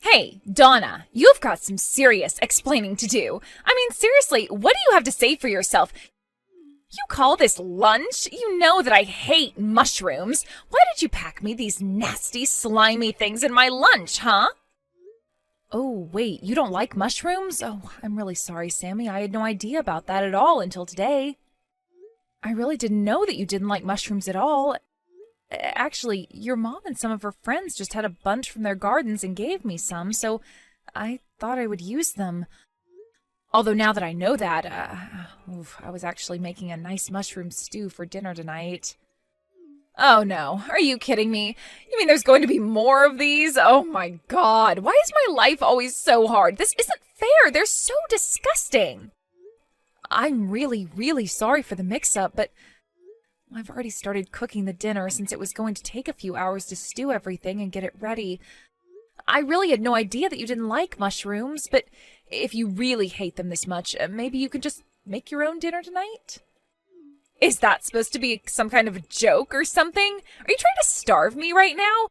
Hey, Donna, you've got some serious explaining to do. I mean, seriously, what do you have to say for yourself? You call this lunch? You know that I hate mushrooms. Why did you pack me these nasty, slimy things in my lunch, huh? Oh, wait, you don't like mushrooms? Oh, I'm really sorry, Sammy. I had no idea about that at all until today. I really didn't know that you didn't like mushrooms at all. Actually, your mom and some of her friends just had a bunch from their gardens and gave me some, so I thought I would use them. Although now that I know that, I was actually making a nice mushroom stew for dinner tonight. Oh no, are you kidding me? You mean there's going to be more of these? Oh my god, why is my life always so hard? This isn't fair, they're so disgusting. I'm really, really sorry for the mix-up, but I've already started cooking the dinner since it was going to take a few hours to stew everything and get it ready. I really had no idea that you didn't like mushrooms, but if you really hate them this much, maybe you could just make your own dinner tonight? Is that supposed to be some kind of a joke or something? Are you trying to starve me right now?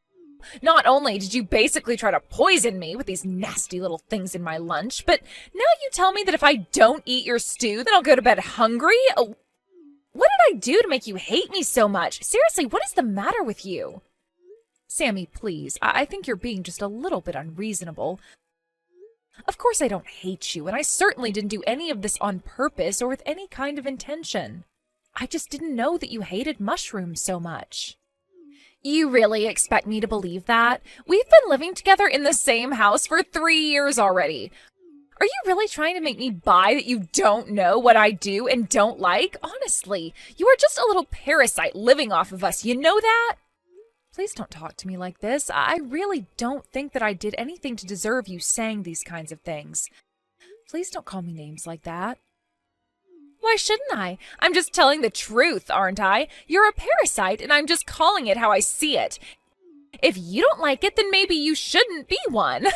Not only did you basically try to poison me with these nasty little things in my lunch, but now you tell me that if I don't eat your stew, then I'll go to bed hungry? Oh, what did I do to make you hate me so much? Seriously, what is the matter with you? Sammy, please, I think you're being just a little bit unreasonable. Of course I don't hate you, and I certainly didn't do any of this on purpose or with any kind of intention. I just didn't know that you hated mushrooms so much. You really expect me to believe that? We've been living together in the same house for 3 years already. Are you really trying to make me buy that you don't know what I do and don't like? Honestly, you are just a little parasite living off of us, you know that? Please don't talk to me like this. I really don't think that I did anything to deserve you saying these kinds of things. Please don't call me names like that. Why shouldn't I? I'm just telling the truth, aren't I? You're a parasite, and I'm just calling it how I see it. If you don't like it, then maybe you shouldn't be one.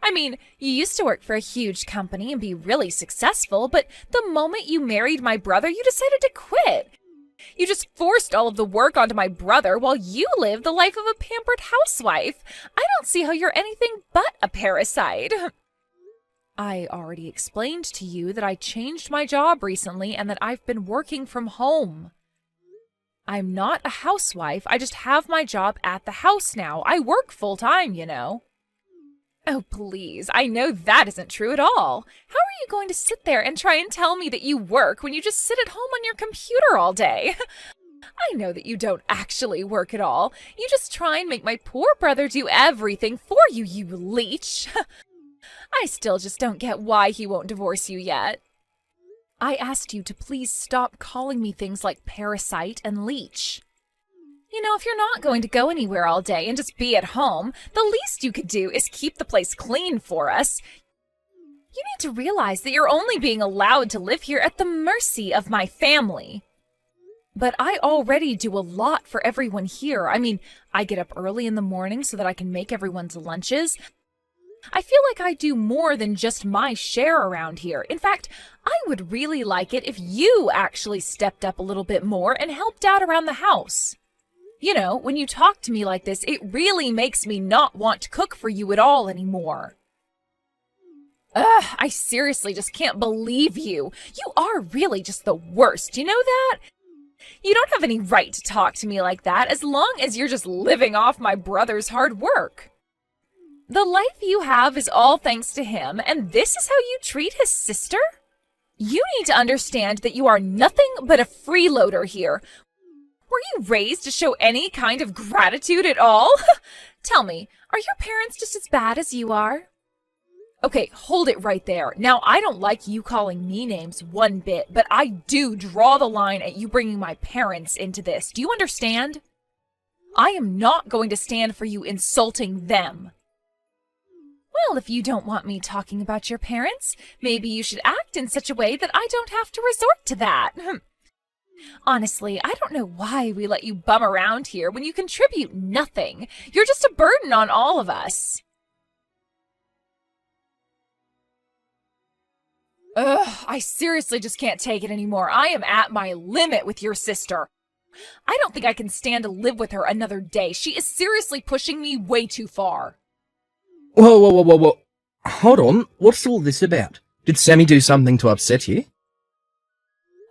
I mean, you used to work for a huge company and be really successful, but the moment you married my brother, you decided to quit. You just forced all of the work onto my brother while you live the life of a pampered housewife. I don't see how you're anything but a parasite. I already explained to you that I changed my job recently and that I've been working from home. I'm not a housewife. I just have my job at the house now. I work full-time, you know. Oh, please. I know that isn't true at all. How are you going to sit there and try and tell me that you work when you just sit at home on your computer all day? I know that you don't actually work at all. You just try and make my poor brother do everything for you, you leech. I still just don't get why he won't divorce you yet. I asked you to please stop calling me things like parasite and leech. You know, if you're not going to go anywhere all day and just be at home, the least you could do is keep the place clean for us. You need to realize that you're only being allowed to live here at the mercy of my family. But I already do a lot for everyone here. I mean, I get up early in the morning so that I can make everyone's lunches. I feel like I do more than just my share around here. In fact, I would really like it if you actually stepped up a little bit more and helped out around the house. You know, when you talk to me like this, it really makes me not want to cook for you at all anymore. Ugh, I seriously just can't believe you. You are really just the worst, you know that? You don't have any right to talk to me like that as long as you're just living off my brother's hard work. The life you have is all thanks to him, and this is how you treat his sister? You need to understand that you are nothing but a freeloader here. Were you raised to show any kind of gratitude at all? Tell me, are your parents just as bad as you are? Okay, hold it right there. Now, I don't like you calling me names one bit, but I do draw the line at you bringing my parents into this. Do you understand? I am not going to stand for you insulting them. Well, if you don't want me talking about your parents, maybe you should act in such a way that I don't have to resort to that. Honestly, I don't know why we let you bum around here when you contribute nothing. You're just a burden on all of us. Ugh, I seriously just can't take it anymore. I am at my limit with your sister. I don't think I can stand to live with her another day. She is seriously pushing me way too far. Whoa, whoa, whoa, whoa, whoa. Hold on, what's all this about? Did Sammy do something to upset you?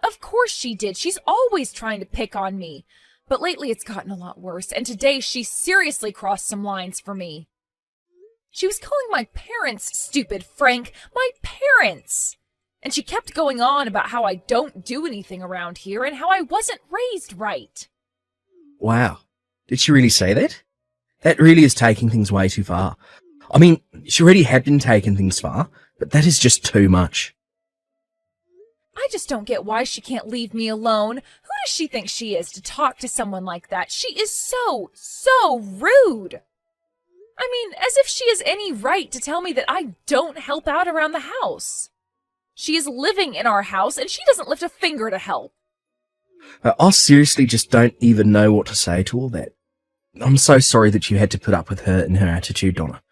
Of course she did. She's always trying to pick on me. But lately it's gotten a lot worse, and today she seriously crossed some lines for me. She was calling my parents stupid, Frank. My parents! And she kept going on about how I don't do anything around here and how I wasn't raised right. Wow. Did she really say that? That really is taking things way too far. I mean, she already had been taking things far, but that is just too much. I just don't get why she can't leave me alone. Who does she think she is to talk to someone like that? She is so rude. I mean, as if she has any right to tell me that I don't help out around the house. She is living in our house and she doesn't lift a finger to help. I seriously just don't even know what to say to all that. I'm so sorry that you had to put up with her and her attitude, Donna.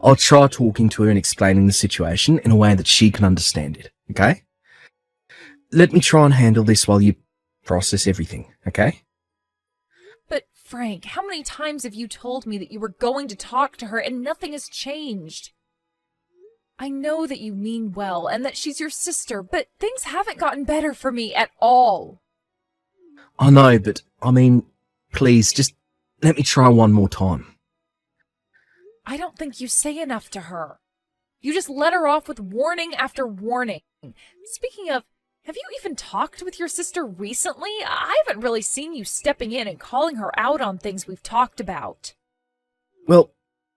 I'll try talking to her and explaining the situation in a way that she can understand it, okay? Let me try and handle this while you process everything, okay? But Frank, how many times have you told me that you were going to talk to her and nothing has changed? I know that you mean well and that she's your sister, but things haven't gotten better for me at all. I know, but, I mean, please, just let me try one more time. I don't think you say enough to her. You just let her off with warning after warning. Speaking of, have you even talked with your sister recently? I haven't really seen you stepping in and calling her out on things we've talked about. Well,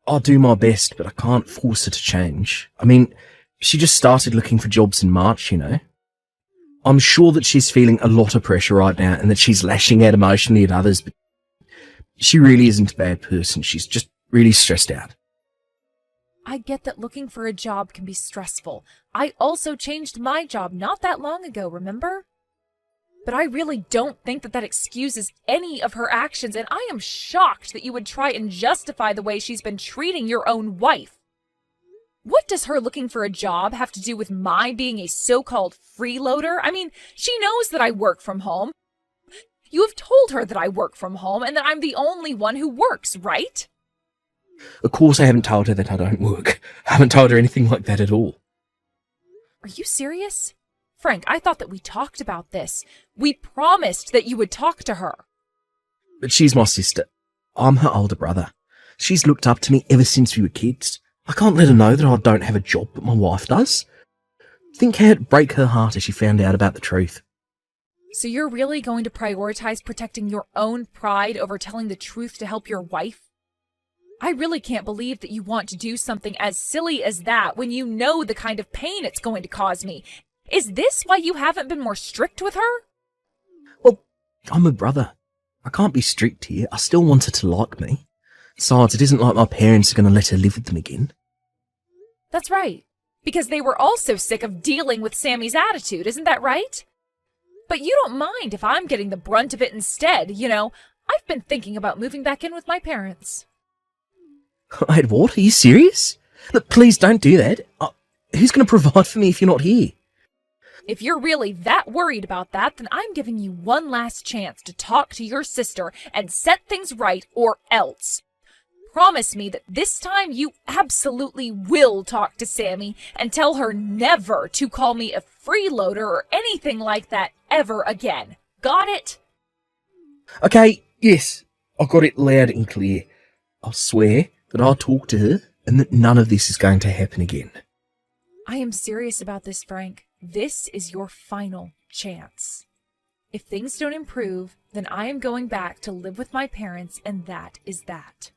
I'll do my best, but I can't force her to change. I mean, she just started looking for jobs in March, you know. I'm sure that she's feeling a lot of pressure right now and that she's lashing out emotionally at others, but she really isn't a bad person. She's just really stressed out. I get that looking for a job can be stressful. I also changed my job not that long ago, remember? But I really don't think that excuses any of her actions, and I am shocked that you would try and justify the way she's been treating your own wife. What does her looking for a job have to do with my being a so-called freeloader? I mean, she knows that I work from home. You have told her that I work from home and that I'm the only one who works, right? Of course I haven't told her that I don't work. I haven't told her anything like that at all. Are you serious? Frank, I thought that we talked about this. We promised that you would talk to her. But she's my sister. I'm her older brother. She's looked up to me ever since we were kids. I can't let her know that I don't have a job, but my wife does. Think how it'd break her heart if she found out about the truth. So you're really going to prioritize protecting your own pride over telling the truth to help your wife? I really can't believe that you want to do something as silly as that when you know the kind of pain it's going to cause me. Is this why you haven't been more strict with her? Well, I'm a brother. I can't be strict here. I still want her to like me. Besides, it isn't like my parents are going to let her live with them again. That's right. Because they were also sick of dealing with Sammy's attitude, isn't that right? But you don't mind if I'm getting the brunt of it instead, you know. I've been thinking about moving back in with my parents. Wait, what? Are you serious? Look, please don't do that. Who's going to provide for me if you're not here? If you're really that worried about that, then I'm giving you one last chance to talk to your sister and set things right, or else. Promise me that this time you absolutely will talk to Sammy and tell her never to call me a freeloader or anything like that ever again. Got it? Okay, yes. I got it loud and clear. I'll swear that I'll talk to her and that none of this is going to happen again. I am serious about this, Frank. This is your final chance. If things don't improve, then I am going back to live with my parents, and that is that.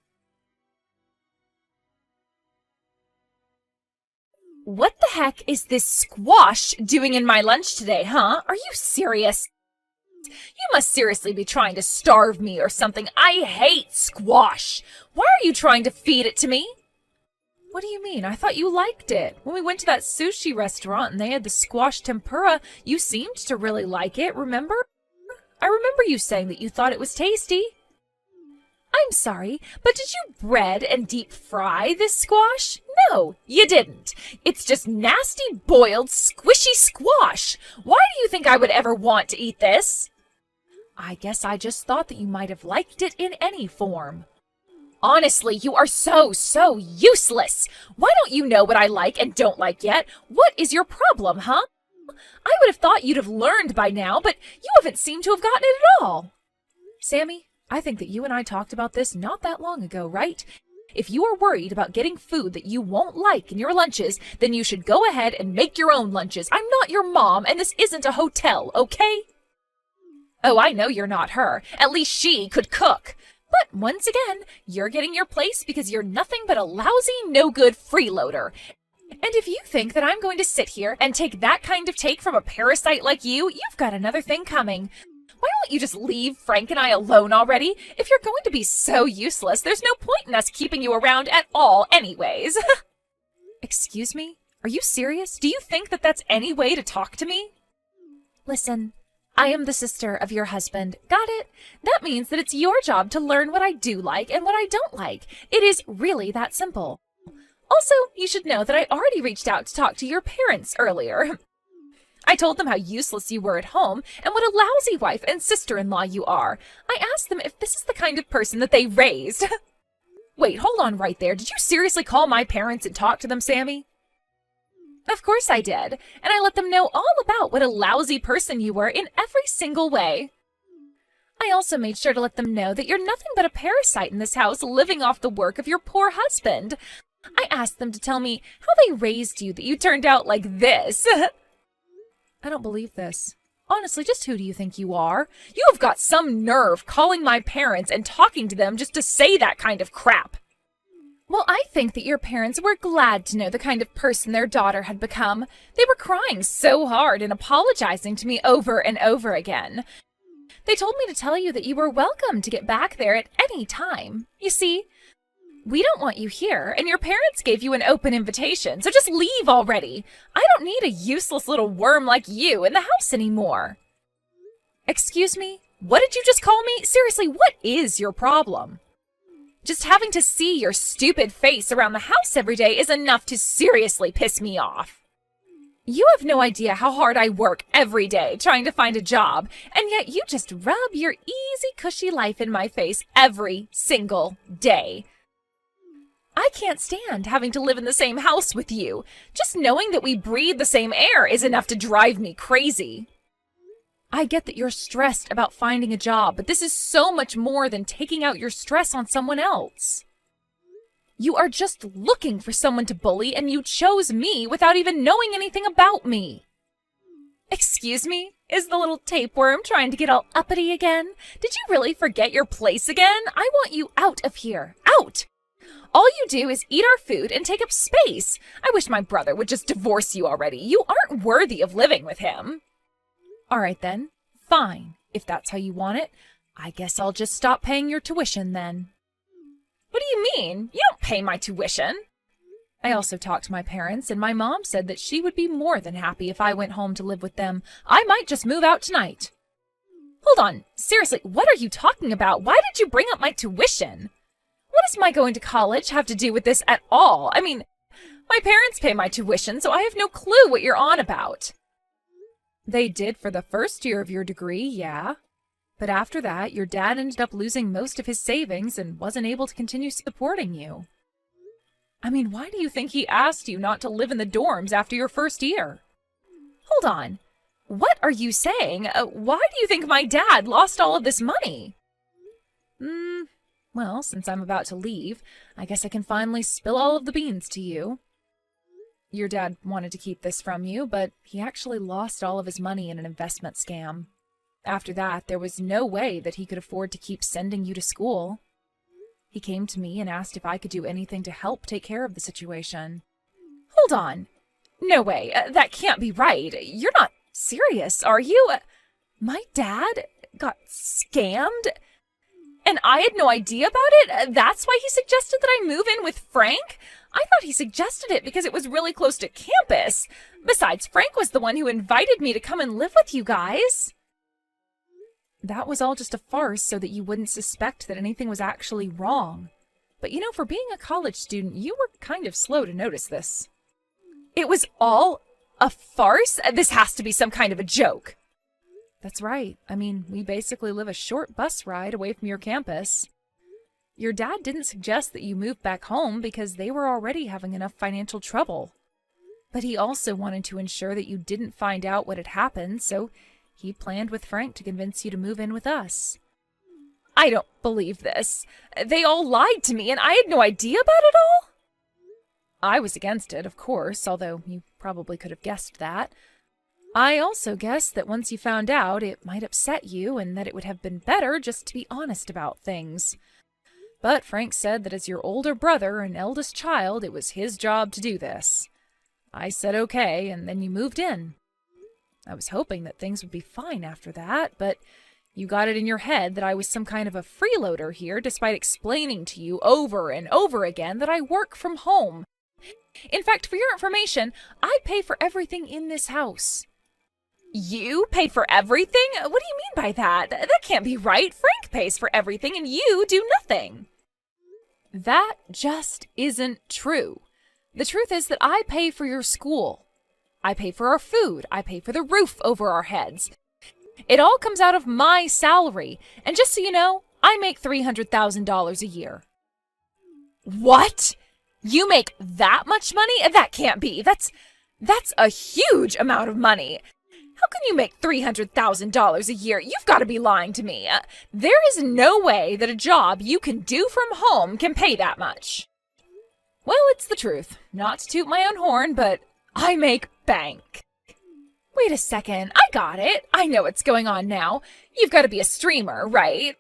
What the heck is this squash doing in my lunch today, huh? Are you serious? You must seriously be trying to starve me or something. I hate squash. Why are you trying to feed it to me? What do you mean? I thought you liked it. When we went to that sushi restaurant and they had the squash tempura, you seemed to really like it, remember? I remember you saying that you thought it was tasty. I'm sorry, but did you bread and deep fry this squash? No, you didn't. It's just nasty, boiled, squishy squash. Why do you think I would ever want to eat this? I guess I just thought that you might have liked it in any form. Honestly, you are so useless. Why don't you know what I like and don't like yet? What is your problem, huh? I would have thought you'd have learned by now, but you haven't seemed to have gotten it at all. Sammy, I think that you and I talked about this not that long ago, right? If you are worried about getting food that you won't like in your lunches, then you should go ahead and make your own lunches. I'm not your mom, and this isn't a hotel, okay? Oh, I know you're not her. At least she could cook. But once again, you're getting your place because you're nothing but a lousy, no-good freeloader. And if you think that I'm going to sit here and take that kind of take from a parasite like you, you've got another thing coming. Why won't you just leave Frank and I alone already? If you're going to be so useless, there's no point in us keeping you around at all anyways. Excuse me? Are you serious? Do you think that that's any way to talk to me? Listen, I am the sister of your husband. Got it? That means that it's your job to learn what I do like and what I don't like. It is really that simple. Also, you should know that I already reached out to talk to your parents earlier. I told them how useless you were at home and what a lousy wife and sister-in-law you are. I asked them if this is the kind of person that they raised. Wait, hold on right there. Did you seriously call my parents and talk to them, Sammy? Of course I did, and I let them know all about what a lousy person you were in every single way. I also made sure to let them know that you're nothing but a parasite in this house living off the work of your poor husband. I asked them to tell me how they raised you that you turned out like this. I don't believe this. Honestly, just who do you think you are? You have got some nerve calling my parents and talking to them just to say that kind of crap. Well, I think that your parents were glad to know the kind of person their daughter had become. They were crying so hard and apologizing to me over and over again. They told me to tell you that you were welcome to get back there at any time. You see, we don't want you here, and your parents gave you an open invitation, so just leave already. I don't need a useless little worm like you in the house anymore. Excuse me? What did you just call me? Seriously, what is your problem? Just having to see your stupid face around the house every day is enough to seriously piss me off. You have no idea how hard I work every day trying to find a job, and yet you just rub your easy, cushy life in my face every single day. I can't stand having to live in the same house with you. Just knowing that we breathe the same air is enough to drive me crazy. I get that you're stressed about finding a job, but this is so much more than taking out your stress on someone else. You are just looking for someone to bully, and you chose me without even knowing anything about me. Excuse me? Is the little tapeworm trying to get all uppity again? Did you really forget your place again? I want you out of here. Out! All you do is eat our food and take up space. I wish my brother would just divorce you already. You aren't worthy of living with him. All right then. Fine. If that's how you want it, I guess I'll just stop paying your tuition then. What do you mean? You don't pay my tuition. I also talked to my parents, and my mom said that she would be more than happy if I went home to live with them. I might just move out tonight. Hold on. Seriously, what are you talking about? Why did you bring up my tuition? What does my going to college have to do with this at all? I mean, my parents pay my tuition, so I have no clue what you're on about. They did for the first year of your degree, yeah. But after that, your dad ended up losing most of his savings and wasn't able to continue supporting you. I mean, why do you think he asked you not to live in the dorms after your first year? Hold on. What are you saying? Why do you think my dad lost all of this money? Well, since I'm about to leave, I guess I can finally spill all of the beans to you. Your dad wanted to keep this from you, but he actually lost all of his money in an investment scam. After that, there was no way that he could afford to keep sending you to school. He came to me and asked if I could do anything to help take care of the situation. Hold on. No way. That can't be right. You're not serious, are you? My dad got scammed? And I had no idea about it? That's why he suggested that I move in with Frank? I thought he suggested it because it was really close to campus. Besides, Frank was the one who invited me to come and live with you guys. That was all just a farce so that you wouldn't suspect that anything was actually wrong. But for being a college student, you were kind of slow to notice this. It was all a farce? This has to be some kind of a joke. That's right. I mean, we basically live a short bus ride away from your campus. Your dad didn't suggest that you move back home because they were already having enough financial trouble. But he also wanted to ensure that you didn't find out what had happened, so he planned with Frank to convince you to move in with us. I don't believe this. They all lied to me, and I had no idea about it all? I was against it, of course, although you probably could have guessed that. I also guessed that once you found out, it might upset you, and that it would have been better just to be honest about things. But Frank said that as your older brother and eldest child, it was his job to do this. I said okay, and then you moved in. I was hoping that things would be fine after that, but you got it in your head that I was some kind of a freeloader here, despite explaining to you over and over again that I work from home. In fact, for your information, I pay for everything in this house. You pay for everything? What do you mean by that? That can't be right. Frank pays for everything and you do nothing. That just isn't true. The truth is that I pay for your school. I pay for our food. I pay for the roof over our heads. It all comes out of my salary. And just so you know, I make $300,000 a year. What? You make that much money? That can't be. That's a huge amount of money. How can you make $300,000 a year? You've got to be lying to me. There is no way that a job you can do from home can pay that much. Well, it's the truth. Not to toot my own horn, but I make bank. Wait a second. I got it. I know what's going on now. You've got to be a streamer, right?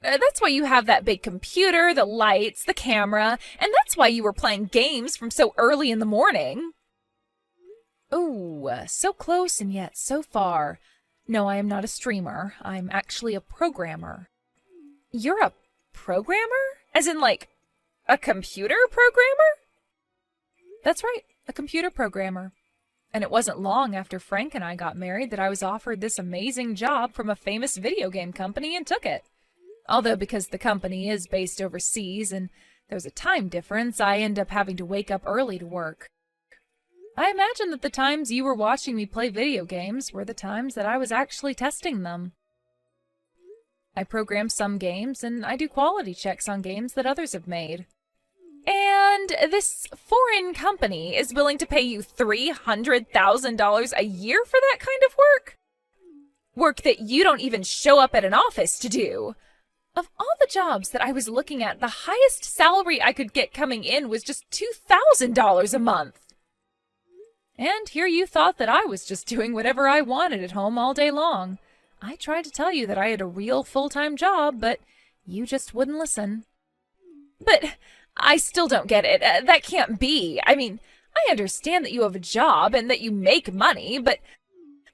That's why you have that big computer, the lights, the camera, and that's why you were playing games from so early in the morning. Oh, so close and yet so far. No, I am not a streamer. I'm actually a programmer. You're a programmer? As in, like, a computer programmer? That's right, a computer programmer. And it wasn't long after Frank and I got married that I was offered this amazing job from a famous video game company and took it. Although because the company is based overseas and there's a time difference, I end up having to wake up early to work. I imagine that the times you were watching me play video games were the times that I was actually testing them. I program some games, and I do quality checks on games that others have made. And this foreign company is willing to pay you $300,000 a year for that kind of work? Work that you don't even show up at an office to do. Of all the jobs that I was looking at, the highest salary I could get coming in was just $2,000 a month. And here you thought that I was just doing whatever I wanted at home all day long. I tried to tell you that I had a real full-time job, but you just wouldn't listen. But I still don't get it. That can't be. I mean, I understand that you have a job and that you make money, but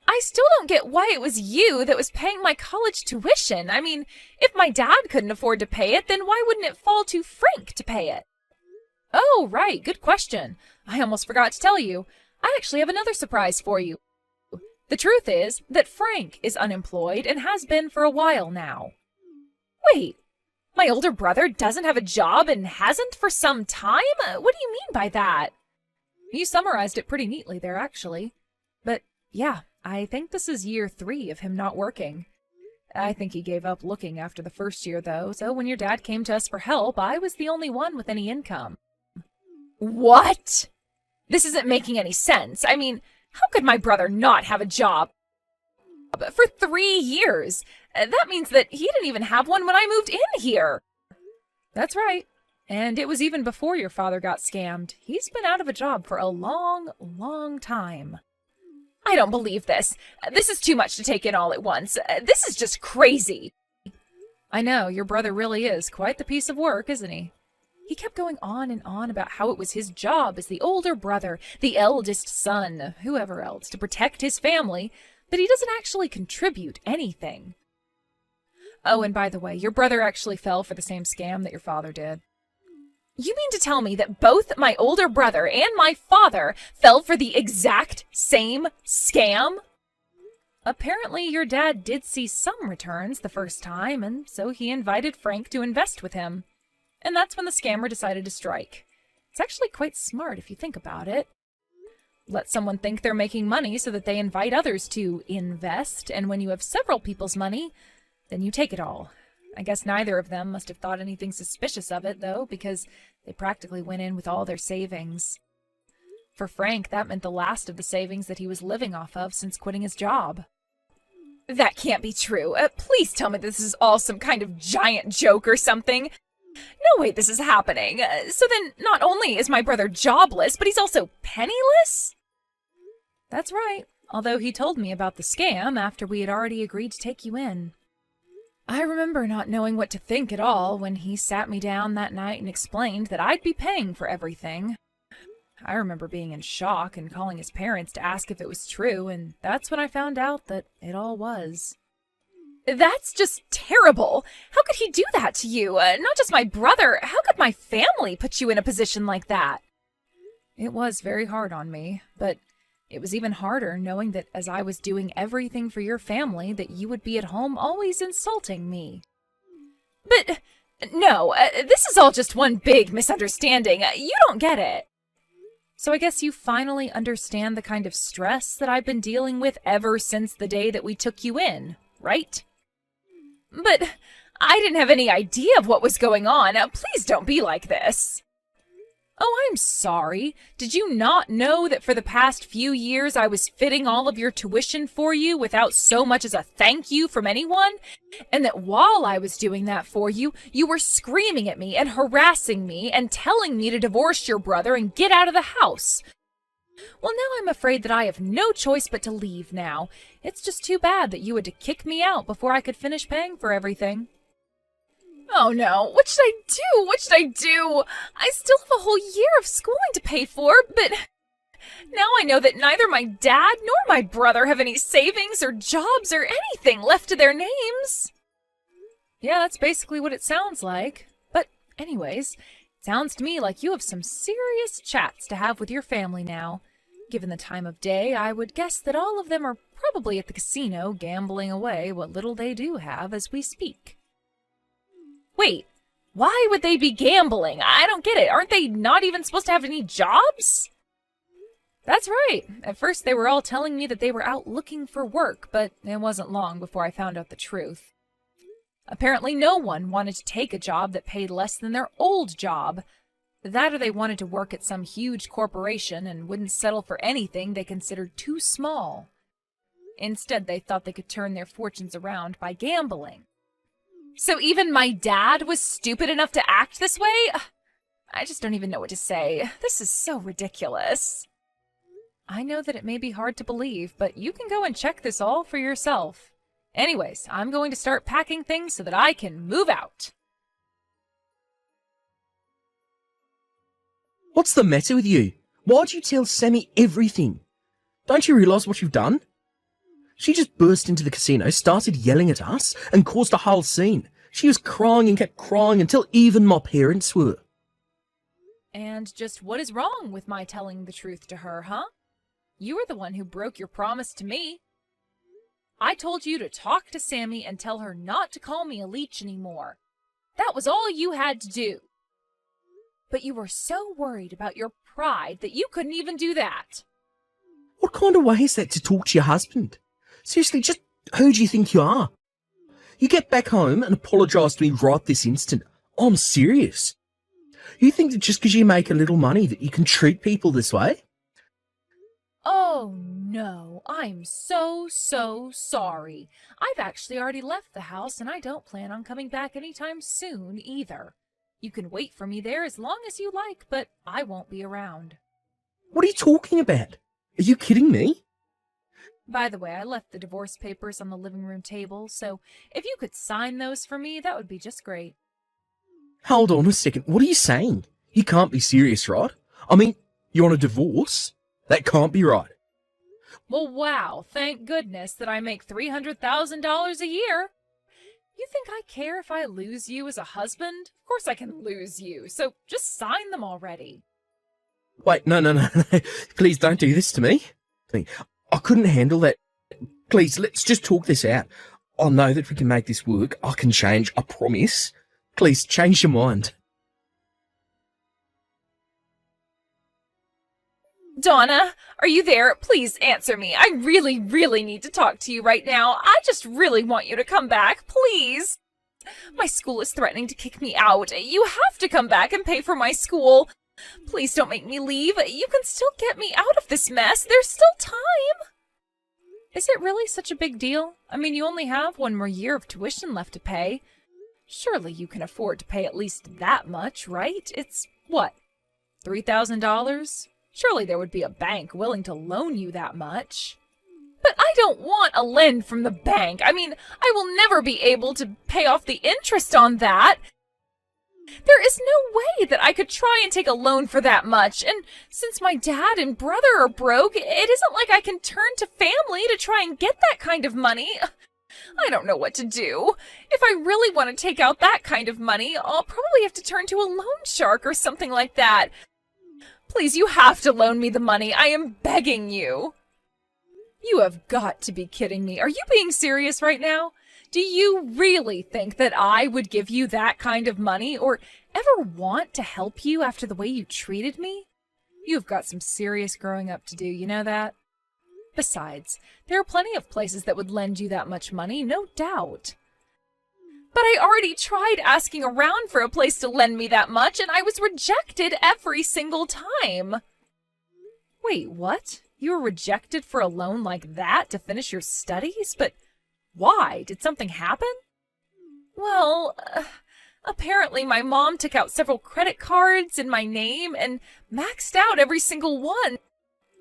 I still don't get why it was you that was paying my college tuition. I mean, if my dad couldn't afford to pay it, then why wouldn't it fall to Frank to pay it? Oh, right. Good question. I almost forgot to tell you. I actually have another surprise for you. The truth is that Frank is unemployed and has been for a while now. Wait, my older brother doesn't have a job and hasn't for some time? What do you mean by that? You summarized it pretty neatly there, actually. But yeah, I think this is year 3 of him not working. I think he gave up looking after the first year, though, so when your dad came to us for help, I was the only one with any income. What? This isn't making any sense. I mean, how could my brother not have a job for 3 years? That means that he didn't even have one when I moved in here. That's right. And it was even before your father got scammed. He's been out of a job for a long, long time. I don't believe this. This is too much to take in all at once. This is just crazy. I know, your brother really is quite the piece of work, isn't he? He kept going on and on about how it was his job as the older brother, the eldest son, whoever else, to protect his family, but he doesn't actually contribute anything. Oh, and by the way, your brother actually fell for the same scam that your father did. You mean to tell me that both my older brother and my father fell for the exact same scam? Apparently, your dad did see some returns the first time, and so he invited Frank to invest with him. And that's when the scammer decided to strike. It's actually quite smart if you think about it. Let someone think they're making money so that they invite others to invest, and when you have several people's money, then you take it all. I guess neither of them must have thought anything suspicious of it, though, because they practically went in with all their savings. For Frank, that meant the last of the savings that he was living off of since quitting his job. That can't be true. Please tell me this is all some kind of giant joke or something. No way this is happening. So then, not only is my brother jobless, but he's also penniless? That's right, although he told me about the scam after we had already agreed to take you in. I remember not knowing what to think at all when he sat me down that night and explained that I'd be paying for everything. I remember being in shock and calling his parents to ask if it was true, and that's when I found out that it all was. That's just terrible! How could he do that to you? Not just my brother, how could my family put you in a position like that? It was very hard on me, but it was even harder knowing that as I was doing everything for your family, that you would be at home always insulting me. But, no, this is all just one big misunderstanding. You don't get it. So I guess you finally understand the kind of stress that I've been dealing with ever since the day that we took you in, right? But I didn't have any idea of what was going on. Please don't be like this. Oh, I'm sorry. Did you not know that for the past few years I was fitting all of your tuition for you without so much as a thank you from anyone? And that while I was doing that for you, you were screaming at me and harassing me and telling me to divorce your brother and get out of the house? Well, now I'm afraid that I have no choice but to leave now. It's just too bad that you had to kick me out before I could finish paying for everything. Oh no, what should I do? What should I do? I still have a whole year of schooling to pay for, but now I know that neither my dad nor my brother have any savings or jobs or anything left to their names. Yeah, that's basically what it sounds like. But anyways, it sounds to me like you have some serious chats to have with your family now. Given the time of day, I would guess that all of them are probably at the casino gambling away what little they do have as we speak. Wait, why would they be gambling? I don't get it. Aren't they not even supposed to have any jobs? That's right. At first they were all telling me that they were out looking for work, but it wasn't long before I found out the truth. Apparently no one wanted to take a job that paid less than their old job. That or they wanted to work at some huge corporation and wouldn't settle for anything they considered too small. Instead, they thought they could turn their fortunes around by gambling. So even my dad was stupid enough to act this way? I just don't even know what to say. This is so ridiculous. I know that it may be hard to believe, but you can go and check this all for yourself. Anyways, I'm going to start packing things so that I can move out. What's the matter with you? Why'd you tell Sammy everything? Don't you realise what you've done? She just burst into the casino, started yelling at us, and caused a whole scene. She was crying and kept crying until even my parents were. And just what is wrong with my telling the truth to her, huh? You were the one who broke your promise to me. I told you to talk to Sammy and tell her not to call me a leech anymore. That was all you had to do. But you were so worried about your pride that you couldn't even do that. What kind of way is that to talk to your husband? Seriously, just who do you think you are? You get back home and apologise to me right this instant. I'm serious. You think that just because you make a little money that you can treat people this way? Oh no, I'm so sorry. I've actually already left the house and I don't plan on coming back anytime soon either. You can wait for me there as long as you like, but I won't be around. What are you talking about? Are you kidding me? By the way, I left the divorce papers on the living room table, so if you could sign those for me, that would be just great. Hold on a second. What are you saying? You can't be serious, right? I mean, you want a divorce? That can't be right. Well, wow, thank goodness that I make $300,000 a year. You think I care if I lose you as a husband? Of course I can lose you, so just sign them already. Wait, no. Please don't do this to me. I couldn't handle that. Please, let's just talk this out. I know that we can make this work. I can change, I promise. Please, change your mind. Donna, are you there? Please answer me. I really need to talk to you right now. I just really want you to come back, please. My school is threatening to kick me out. You have to come back and pay for my school. Please don't make me leave. You can still get me out of this mess. There's still time. Is it really such a big deal? I mean, you only have one more year of tuition left to pay. Surely you can afford to pay at least that much, right? It's, what, $3,000? Surely there would be a bank willing to loan you that much. But I don't want a lend from the bank. I mean, I will never be able to pay off the interest on that. There is no way that I could try and take a loan for that much. And since my dad and brother are broke, it isn't like I can turn to family to try and get that kind of money. I don't know what to do. If I really want to take out that kind of money, I'll probably have to turn to a loan shark or something like that. Please, you have to loan me the money. I am begging you. You have got to be kidding me. Are you being serious right now? Do you really think that I would give you that kind of money or ever want to help you after the way you treated me? You've got some serious growing up to do, you know that? Besides, there are plenty of places that would lend you that much money, no doubt. But I already tried asking around for a place to lend me that much, and I was rejected every single time. Wait, what? You were rejected for a loan like that to finish your studies? But why? Did something happen? Well, apparently my mom took out several credit cards in my name and maxed out every single one.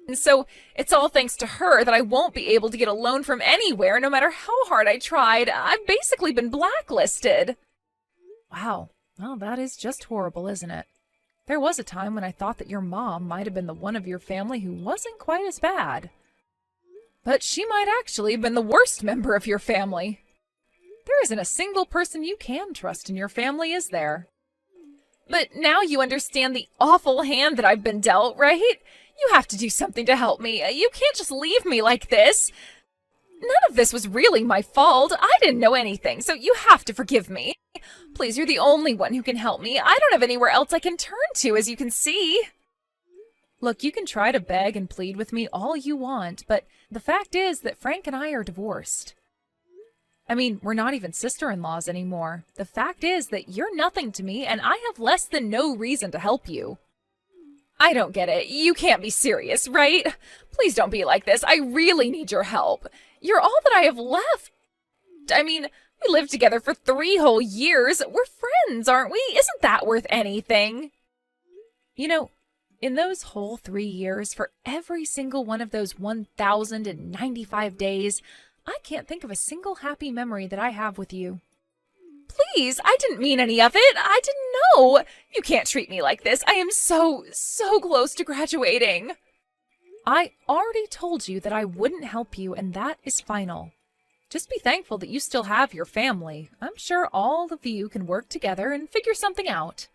And so it's all thanks to her that I won't be able to get a loan from anywhere no matter how hard I tried. I've basically been blacklisted. Wow. Well, that is just horrible, isn't it? There was a time when I thought that your mom might have been the one of your family who wasn't quite as bad. But she might actually have been the worst member of your family. There isn't a single person you can trust in your family, is there? But now you understand the awful hand that I've been dealt, right? You have to do something to help me. You can't just leave me like this. None of this was really my fault. I didn't know anything, so you have to forgive me. Please, you're the only one who can help me. I don't have anywhere else I can turn to, as you can see. Look, you can try to beg and plead with me all you want, but the fact is that Frank and I are divorced. I mean, we're not even sister-in-laws anymore. The fact is that you're nothing to me, and I have less than no reason to help you. I don't get it. You can't be serious, right? Please don't be like this. I really need your help. You're all that I have left. I mean, we lived together for 3 whole years. We're friends, aren't we? Isn't that worth anything? You know, in those whole 3 years, for every single one of those 1,095 days, I can't think of a single happy memory that I have with you. Please, I didn't mean any of it. I didn't know. You can't treat me like this. I am so close to graduating. I already told you that I wouldn't help you, and that is final. Just be thankful that you still have your family. I'm sure all of you can work together and figure something out.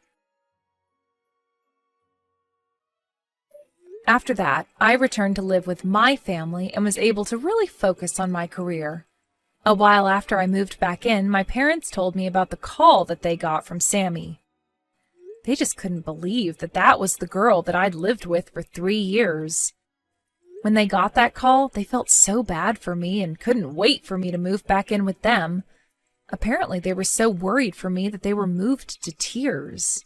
After that, I returned to live with my family and was able to really focus on my career. A while after I moved back in, my parents told me about the call that they got from Sammy. They just couldn't believe that that was the girl that I'd lived with for 3 years. When they got that call, they felt so bad for me and couldn't wait for me to move back in with them. Apparently, they were so worried for me that they were moved to tears.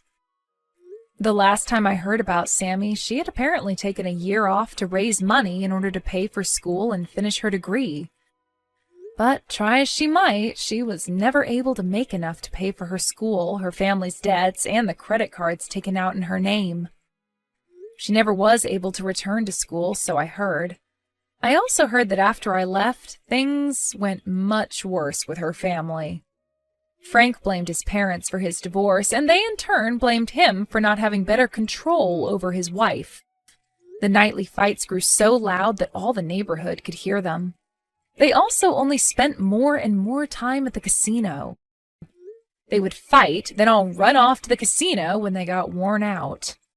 The last time I heard about Sammy, she had apparently taken a year off to raise money in order to pay for school and finish her degree. But try as she might, she was never able to make enough to pay for her school, her family's debts, and the credit cards taken out in her name. She never was able to return to school, so I heard. I also heard that after I left, things went much worse with her family. Frank blamed his parents for his divorce, and they in turn blamed him for not having better control over his wife. The nightly fights grew so loud that all the neighborhood could hear them. They also only spent more and more time at the casino. They would fight, then all run off to the casino when they got worn out.